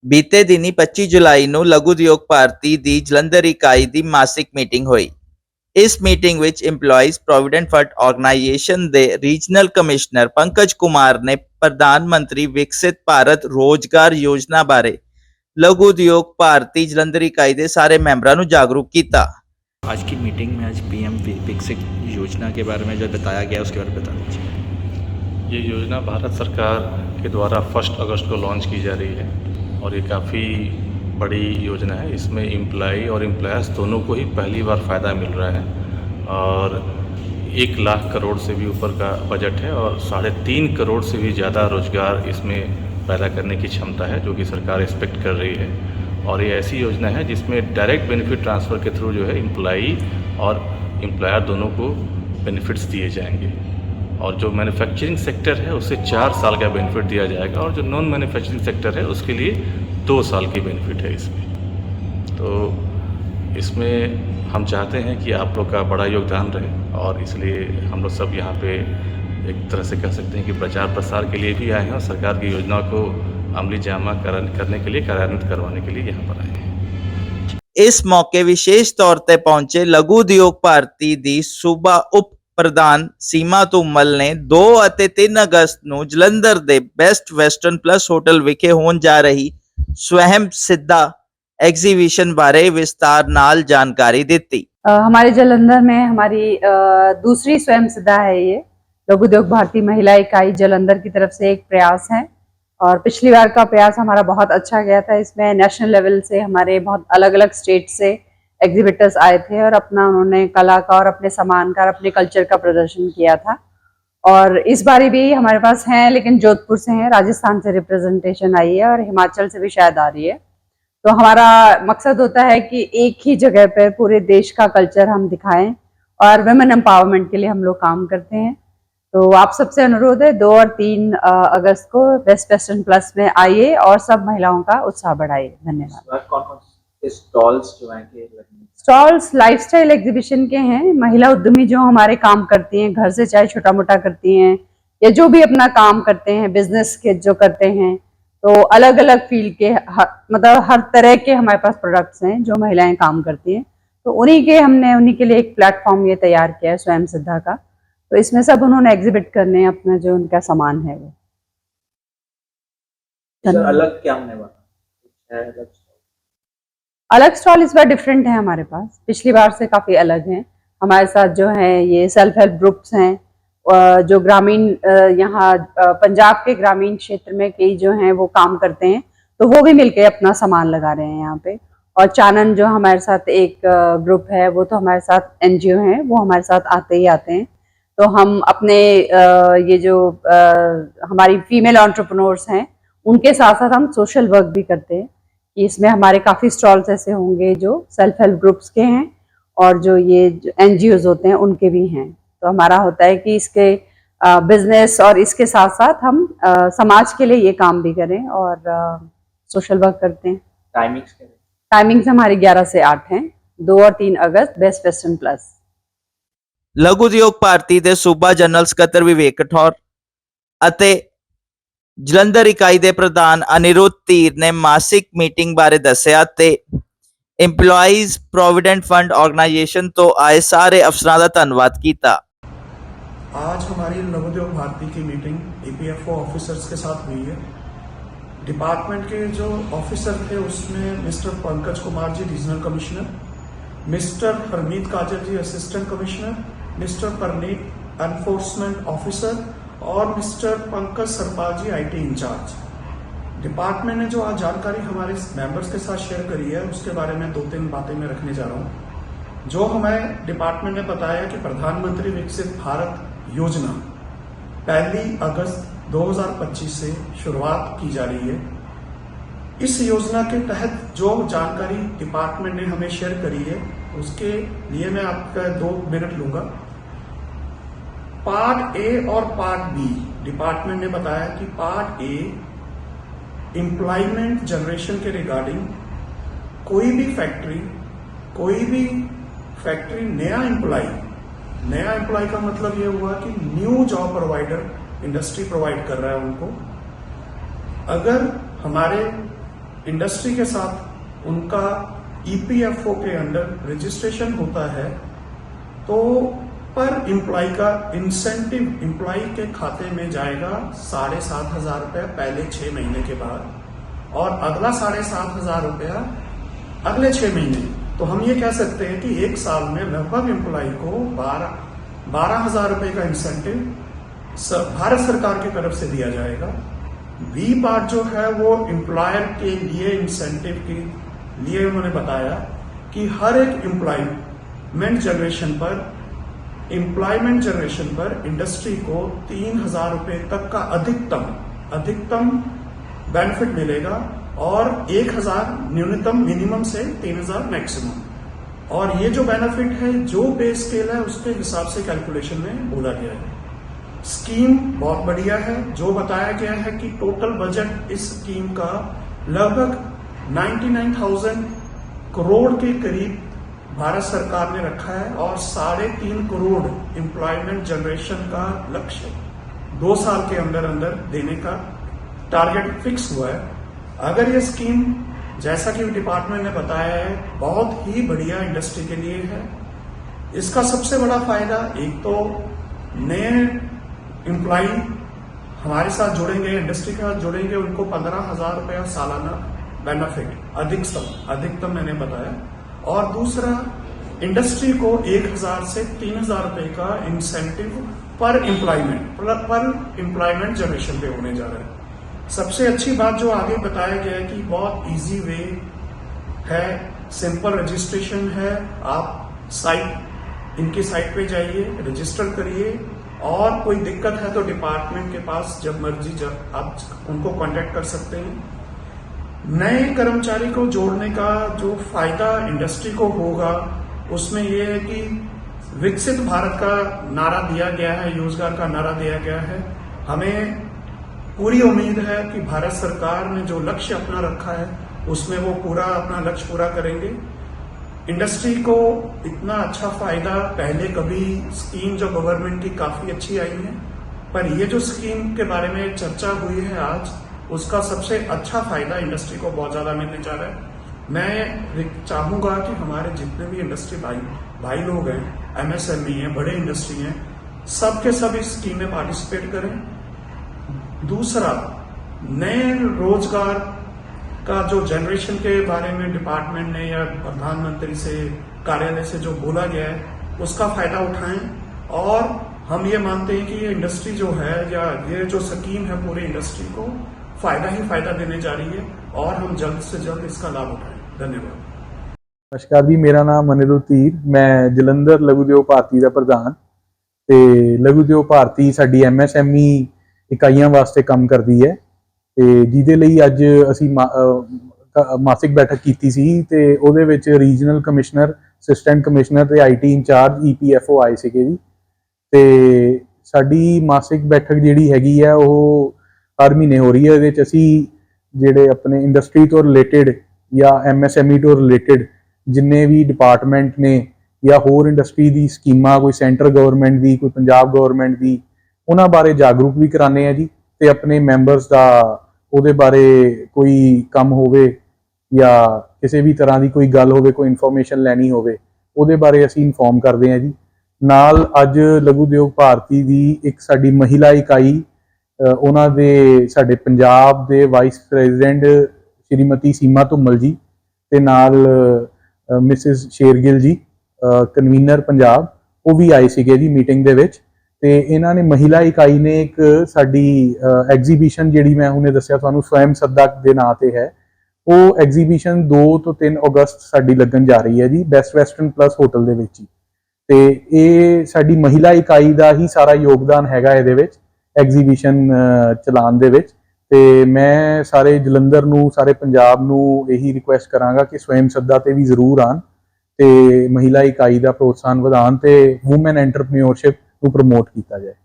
ਬੀਤੇ ਦਿਨੀ 25 ਜੁਲਾਈ ਨੂੰ ਲਘੂ ਉਦਯੋਗ ਭਾਰਤੀ ਦੀ ਜਲੰਧਰ ਇਕਾਈ ਦੀ ਮਾਸਿਕ ਮੀਟਿੰਗ ਹੋਈ। ਇਸ ਮੀਟਿੰਗ ਵਿੱਚ ਇੰਪਲਾਈਜ਼ ਪ੍ਰੋਵੀਡੈਂਟ ਫੰਡ ਆਰਗੇਨਾਈਜੇਸ਼ਨ ਦੇ ਰੀਜਨਲ ਕਮਿਸ਼ਨਰ ਪੰਕਜ ਕੁਮਾਰ ਨੇ ਪ੍ਰਧਾਨ ਮੰਤਰੀ ਵਿਕਸਿਤ ਭਾਰਤ ਰੋਜ਼ਗਾਰ ਯੋਜਨਾ ਬਾਰੇ लघु उद्योग भारती जलंधर इकाई के सारे मेंबरों को जागरूक किया। आज की मीटिंग में आज पीएम विकसित योजना के बारे में जो बताया गया उसके बारे में बता दीजिए। ये योजना भारत सरकार के द्वारा 1 अगस्त को लॉन्च की जा रही है और ये काफ़ी बड़ी योजना है। इसमें एम्प्लॉई और एम्प्लॉयर्स दोनों को ही पहली बार फ़ायदा मिल रहा है और 1 लाख करोड़ से भी ऊपर का बजट है और 3.5 करोड़ से भी ज़्यादा रोज़गार इसमें पैदा करने की क्षमता है, जो कि सरकार एक्सपेक्ट कर रही है। और ये ऐसी योजना है जिसमें डायरेक्ट बेनिफिट ट्रांसफ़र के थ्रू जो है एम्प्लॉई और एम्प्लॉयर दोनों को बेनिफिट्स दिए जाएंगे और जो मैन्युफैक्चरिंग सेक्टर है उसे 4 साल का बेनिफिट दिया जाएगा और जो नॉन मैन्युफैक्चरिंग सेक्टर है उसके लिए 2 साल की बेनिफिट है इसमें। तो इसमें हम चाहते हैं कि आप लोग का बड़ा योगदान रहे और इसलिए हम लोग सब यहाँ पे एक तरह से कह सकते हैं कि प्रचार प्रसार के लिए भी आए हैं और सरकार की योजना को अमली जामा करने के लिए, कार्यान्वित करवाने के लिए यहाँ पर आए हैं। इस मौके विशेष तौर पर पहुंचे लघु उद्योग भारती दी सूबा उप प्रधान सीमा तुमल ने 2 ਅਤੇ 3 ਅਗਸਤ ਨੂੰ ਜਲੰਧਰ ਦੇ ਬੈਸਟ ਵੈਸਟਰਨ ਪਲੱਸ ਹੋਟਲ ਵਿਖੇ ਹੋਣ ਜਾ ਰਹੀ स्वयं सिद्धा एग्जीबिशन बारे विस्तार नाल जानकारी दी। हमारे जलंधर में हमारी दूसरी स्वयं सिद्धा है। ये लघु उद्योग भारती महिला इकाई जलंधर की तरफ से एक प्रयास है और पिछली बार का प्रयास हमारा बहुत अच्छा गया था। इसमें नेशनल लेवल से हमारे बहुत अलग अलग स्टेट से एग्जिबिटर्स आए थे और अपना उन्होंने कला का और अपने सामान का, अपने कल्चर का प्रदर्शन किया था। और इस बारी भी हमारे पास हैं, लेकिन जोधपुर से हैं, राजस्थान से रिप्रेजेंटेशन आई है और हिमाचल से भी शायद आ रही है। तो हमारा मकसद होता है कि एक ही जगह पर पूरे देश का कल्चर हम दिखाएं और वुमेन एम्पावरमेंट के लिए हम लोग काम करते हैं। तो आप सबसे अनुरोध है 2 और 3 अगस्त को बेस्ट वेस्टर्न प्लस में आइए और सब महिलाओं का उत्साह बढ़ाइए। धन्यवाद। स्टॉल्स लाइफस्टाइल एग्जीबिशन के हैं। महिला उद्यमी जो हमारे काम करती हैं, घर से चाहे छोटा मोटा करती हैं या जो भी अपना काम करते हैं, बिजनेस के जो करते हैं, तो अलग अलग फील्ड के मतलब हर तरह के हमारे पास प्रोडक्ट्स हैं जो महिलाएं काम करती हैं। तो उन्हीं के लिए एक प्लेटफॉर्म ये तैयार किया है स्वयं सिद्धा का। तो इसमें सब उन्होंने एग्जिबिट करने हैं अपना जो उनका सामान है वो। अलग क्या होने वाला है? अलग स्टॉल इस बार डिफरेंट है हमारे पास, पिछली बार से काफी अलग है। हमारे साथ जो है ये सेल्फ हेल्प ग्रुप्स हैं, जो ग्रामीण यहाँ पंजाब के ग्रामीण क्षेत्र में कई जो हैं वो काम करते हैं, तो वो भी मिलके अपना सामान लगा रहे हैं यहाँ पे। और चानन जो हमारे साथ एक ग्रुप है, वो तो हमारे साथ एनजीओ हैं, वो हमारे साथ आते ही आते हैं। तो हम अपने ये जो हमारी फीमेल एंटरप्रेन्योर्स हैं उनके साथ साथ हम सोशल वर्क भी करते हैं कि इसमें हमारे काफ़ी स्टॉल्स ऐसे होंगे जो सेल्फ हेल्प ग्रुप्स के हैं और जो ये एनजीओज होते हैं उनके भी हैं। तो हमारा होता है कि इसके बिजनेस और इसके साथ साथ हम समाज के लिए ये काम भी करें और सोशल वर्क करते हैं। टाइमिंग्स हमारी 11 से 8 हैं, 2 और 3 अगस्त बेस्ट वेस्टर्न प्लस। लघु उद्योग भारती के सूबा जनरल ਸਕੱਤਰ विवेक कठौर ਅਤੇ ਜਲੰਧਰ ਇਕਾਈ ਦੇ ਪ੍ਰਧਾਨ ਅਨਿਰੁੱਧ ਧੀਰ ਨੇ ਮਾਸਿਕ ਮੀਟਿੰਗ ਬਾਰੇ ਦੱਸਿਆ ਤੇ ਇੰਪਲਾਈਜ਼ ਪ੍ਰੋਵੀਡੈਂਟ ਫੰਡ ਆਰਗੇਨਾਈਜੇਸ਼ਨ ਤੋਂ ਆਏ ਸਾਰੇ ਅਫਸਰਾਂ ਦਾ ਧੰਨਵਾਦ ਕੀਤਾ। आज हमारी लघु उद्योग भारती की मीटिंग ईपीएफओ ऑफिसर्स के साथ हुई है। डिपार्टमेंट के जो ऑफिसर थे उसमें mister Pankaj Kumar ji regional commissioner, mister Harmeet Kajal ji assistant commissioner, mister Parneet enforcement officer और mister Pankaj Sarpal ji IT incharge. Department ने जो आज जानकारी हमारे मेंबर्स के साथ शेयर करी है उसके बारे में 2-3 बातें मैं रखने जा रहा हूँ। जो हमें डिपार्टमेंट ने बताया कि प्रधानमंत्री विकसित भारत योजना 1 अगस्त 2025 से शुरुआत की जा रही है। इस योजना के तहत जो जानकारी डिपार्टमेंट ने हमें शेयर करी है उसके लिए मैं आपका 2 मिनट लूंगा। पार्ट ए और पार्ट बी डिपार्टमेंट ने बताया कि पार्ट ए एम्प्लॉयमेंट जनरेशन के रिगार्डिंग कोई भी फैक्ट्री नया एम्प्लॉय का मतलब यह हुआ कि new job provider industry provide कर रहा है उनको। अगर हमारे इंडस्ट्री के साथ उनका ईपीएफओ के अंडर रजिस्ट्रेशन होता है तो पर एम्प्लॉय का इंसेंटिव एम्प्लॉय के खाते में जाएगा 7,500 रुपया पहले 6 महीने के बाद और अगला 7,500 रुपया अगले 6 महीने। तो हम ये कह सकते हैं कि एक साल में लगभग एम्प्लॉय को 12,000 रुपए का इंसेंटिव भारत सरकार की तरफ से दिया जाएगा। बी पार्ट जो है वो एम्प्लॉयर के लिए इंसेंटिव के लिए उन्होंने बताया कि हर एक एम्प्लॉयमेंट जनरेशन पर इंडस्ट्री को 3,000 रुपए तक का अधिकतम बेनिफिट मिलेगा और 1,000 न्यूनतम मिनिमम से 3,000 मैक्सिमम। और ये जो बेनिफिट है जो पे स्केल है उसके हिसाब से कैलकुलेशन में बोला गया है। स्कीम बहुत बढ़िया है। जो बताया गया है कि टोटल बजट इस स्कीम का लगभग 99,000 करोड़ के करीब भारत सरकार ने रखा है और 3.5 करोड़ एम्प्लॉयमेंट जनरेशन का लक्ष्य 2 साल के अंदर देने का टारगेट फिक्स हुआ है। अगर ये स्कीम जैसा कि डिपार्टमेंट ने बताया है बहुत ही बढ़िया इंडस्ट्री के लिए है। इसका सबसे बड़ा फायदा एक तो नए एम्प्लॉय हमारे साथ जुड़ेंगे, इंडस्ट्री के साथ जुड़ेंगे, उनको 15,000 रुपया सालाना बेनिफिट अधिकतम मैंने बताया। और दूसरा इंडस्ट्री को 1,000 से 3,000 रुपए का इंसेंटिव पर एम्प्लॉयमेंट जनरेशन पे होने जा रहा है। सबसे अच्छी बात जो आगे बताया गया है कि बहुत इजी वे है, सिंपल रजिस्ट्रेशन है। आप इनकी साइट पे जाइए, रजिस्टर करिए और कोई दिक्कत है तो डिपार्टमेंट के पास जब मर्जी आप उनको कांटेक्ट कर सकते हैं। नए कर्मचारी को जोड़ने का जो फायदा इंडस्ट्री को होगा उसमें यह है कि विकसित भारत का नारा दिया गया है, रोजगार का नारा दिया गया है। हमें पूरी उम्मीद है कि भारत सरकार ने जो लक्ष्य अपना रखा है उसमें वो अपना लक्ष्य पूरा करेंगे। इंडस्ट्री को इतना अच्छा फायदा पहले कभी स्कीम जो गवर्नमेंट की काफी अच्छी आई है, पर ये जो स्कीम के बारे में चर्चा हुई है आज उसका सबसे अच्छा फायदा इंडस्ट्री को बहुत ज्यादा मिलने जा रहा है। मैं चाहूंगा कि हमारे जितने भी इंडस्ट्री भाई लोग हैं, एमएसएमई हैं, बड़े इंडस्ट्री हैं, सब के सब इस स्कीम में पार्टिसिपेट करें। दूसरा, नए रोजगार का जो जनरेशन के बारे में डिपार्टमेंट ने या प्रधानमंत्री से कार्यालय से जो बोला गया है उसका फायदा उठाएं। और हम ये मानते हैं कि ये इंडस्ट्री जो है या ये जो स्कीम है पूरी इंडस्ट्री को फायदा देने जा रही है और हम जल्द से जल्द इसका लाभ उठाएं। धन्यवाद। नमस्कार जी, मेरा नाम अनिरुद्ध तीर, मैं जलंधर लघु उद्योग भारती ਦਾ ਪ੍ਰਧਾਨ ਤੇ ਲਘੂ ਉਦਯੋਗ ਭਾਰਤੀ ਸਾਡੀ MSME ਇਕਾਈਆਂ ਵਾਸਤੇ ਕੰਮ ਕਰਦੀ ਹੈ ਤੇ ਜਿਹਦੇ ਲਈ ਅੱਜ ਅਸੀਂ ਮਾਸਿਕ ਬੈਠਕ ਕੀਤੀ ਸੀ ਤੇ ਉਹਦੇ ਵਿੱਚ ਰੀਜਨਲ ਕਮਿਸ਼ਨਰ, ਅਸਿਸਟੈਂਟ ਕਮਿਸ਼ਨਰ ਤੇ IT ਇੰਚਾਰਜ EPFO ਆਏ ਸੀਗੇ ਜੀ। ਤੇ ਸਾਡੀ ਮਾਸਿਕ ਬੈਠਕ ਜਿਹੜੀ ਹੈਗੀ ਆ ਉਹ हर महीने हो रही है। ਇਹਦੇ 'ਚ ਅਸੀਂ ਜਿਹੜੇ ਆਪਣੇ ਇੰਡਸਟਰੀ ਤੋਂ ਰਿਲੇਟਡ ਜਾਂ MSME ਤੋਂ ਰਿਲੇਟਡ ਜਿੰਨੇ ਵੀ ਡਿਪਾਰਟਮੈਂਟ ਨੇ ਜਾਂ ਹੋਰ ਇੰਡਸਟਰੀ ਦੀ ਸਕੀਮਾਂ, ਕੋਈ ਸੈਂਟਰ ਗਵਰਨਮੈਂਟ ਦੀ, ਕੋਈ ਪੰਜਾਬ ਗਵਰਨਮੈਂਟ ਦੀ, ਉਹਨਾਂ ਬਾਰੇ ਜਾਗਰੂਕ ਵੀ ਕਰਾਉਂਦੇ ਆ ਜੀ। ਤੇ ਆਪਣੇ ਮੈਂਬਰਸ ਦਾ ਉਹਦੇ ਬਾਰੇ ਕੋਈ ਕੰਮ ਹੋਵੇ ਜਾਂ ਕਿਸੇ ਵੀ ਤਰ੍ਹਾਂ ਦੀ ਕੋਈ ਗੱਲ ਹੋਵੇ, ਕੋਈ ਇਨਫੋਰਮੇਸ਼ਨ ਲੈਣੀ ਹੋਵੇ, ਉਹਦੇ ਬਾਰੇ ਅਸੀਂ ਇਨਫੋਰਮ ਕਰਦੇ ਆ ਜੀ। ਨਾਲ ਅੱਜ ਲਘੂ ਉਦਯੋਗ ਭਾਰਤੀ ਦੀ ਇੱਕ ਸਾਡੀ ਮਹਿਲਾ ਇਕਾਈ ਉਹਨਾਂ ਦੇ ਸਾਡੇ ਪੰਜਾਬ ਦੇ ਵਾਈਸ ਪ੍ਰੈਜ਼ੀਡੈਂਟ ਸ਼੍ਰੀਮਤੀ ਸੀਮਾ ਧੁੰਮਲ ਜੀ ਤੇ ਨਾਲ ਮਿਸਿਸ ਸ਼ੇਰਗਿਲ ਜੀ ਕਨਵੀਨਰ ਪੰਜਾਬ, ਉਹ ਵੀ ਆਏ ਸੀਗੇ ਜੀ ਮੀਟਿੰਗ ਦੇ ਵਿੱਚ। ਤੇ ਇਹਨਾਂ ਨੇ ਮਹਿਲਾ ਇਕਾਈ ਨੇ ਇੱਕ ਸਾਡੀ ਐਗਜ਼ੀਬਿਸ਼ਨ ਜਿਹੜੀ ਮੈਂ ਹੁਣੇ ਦੱਸਿਆ ਤੁਹਾਨੂੰ ਸਵੈਮ ਸੱਦਾ ਦੇ ਨਾਂ ਤੇ ਹੈ, ਉਹ ਐਗਜ਼ੀਬਿਸ਼ਨ 2 ਤੋਂ 3 ਅਗਸਤ ਸਾਡੀ ਲੱਗਣ ਜਾ ਰਹੀ ਹੈ ਜੀ ਬੈਸਟ ਵੈਸਟਰਨ ਪਲੱਸ ਹੋਟਲ ਦੇ ਵਿੱਚ ਹੀ। ਤੇ ਇਹ ਸਾਡੀ ਮਹਿਲਾ ਇਕਾਈ ਦਾ ਹੀ ਸਾਰਾ ਯੋਗਦਾਨ ਹੈਗਾ ਇਹਦੇ ਵਿੱਚ ਐਗਜ਼ੀਬਿਸ਼ਨ ਚਲਾਉਣ ਦੇ ਵਿੱਚ। ਤੇ ਮੈਂ ਸਾਰੇ ਜਲੰਧਰ ਨੂੰ, ਸਾਰੇ ਪੰਜਾਬ ਨੂੰ ਇਹੀ ਰਿਕੁਐਸਟ ਕਰਾਂਗਾ ਕਿ ਸਵੈਮ ਸੱਦਾ ਤੇ ਵੀ ਜ਼ਰੂਰ ਆਉਣ ਤੇ ਮਹਿਲਾ ਇਕਾਈ ਦਾ ਪ੍ਰੋਤਸਾਹਨ ਵਧਾਉਣ ਤੇ ਵੂਮਨ ਐਂਟਰਪ੍ਰੀਨਿਓਰਸ਼ਿਪ ਨੂੰ ਪ੍ਰਮੋਟ ਕੀਤਾ ਜਾਏ।